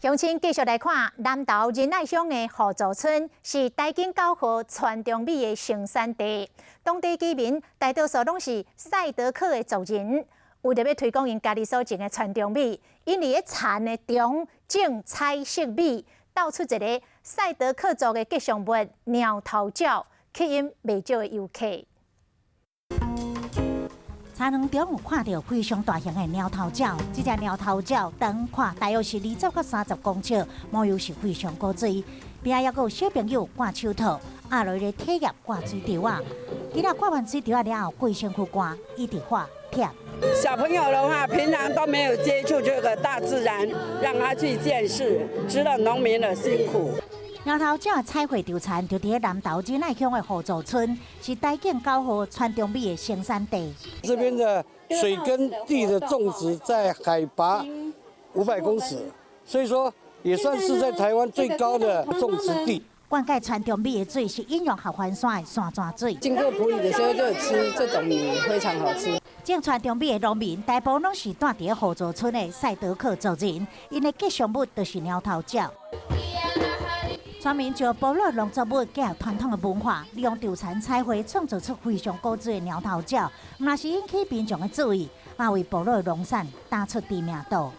乡亲继续来看，南投仁爱乡的合作村是台景9号川中米的生产地，当地居民大多数拢是赛德克的族人。为着要推广因家己所种的川中米，因伫咧田的中种彩色米，斗出一个赛德克族的吉祥物鸟头鸟，吸引袂少的游客。 田园中有看到非常大型的鸟头鸟，这只鸟头鸟长看大约是20到30公尺，模样是非常古锥。边仔还有小朋友挂手套，下落咧体验挂水条啊。伊若挂完水条了后，过身躯挂，一直画贴。小朋友的话，平常都没有接触这个大自然，让他去见识，知道农民的辛苦。 鸟头鸟的彩绘潮产就伫南投仁爱乡的合作村，是台景9号川中米的生产地。这边的水耕地的种植在海拔500公尺，所以说也算是在台湾最高的种植地。灌溉川中米的水是引用合欢山的山泉水。经过埔里的时候就有吃这种米，非常好吃。种川中米的农民大部分拢是住伫合作村的赛德克族人，因的吉祥物就是鸟头鸟。 村民就部落农作物结合传统的文化，利用稻田彩绘创造出非常古锥的鸟头鸟，毋但是引起民众的注意，也为部落的农产打出知名度。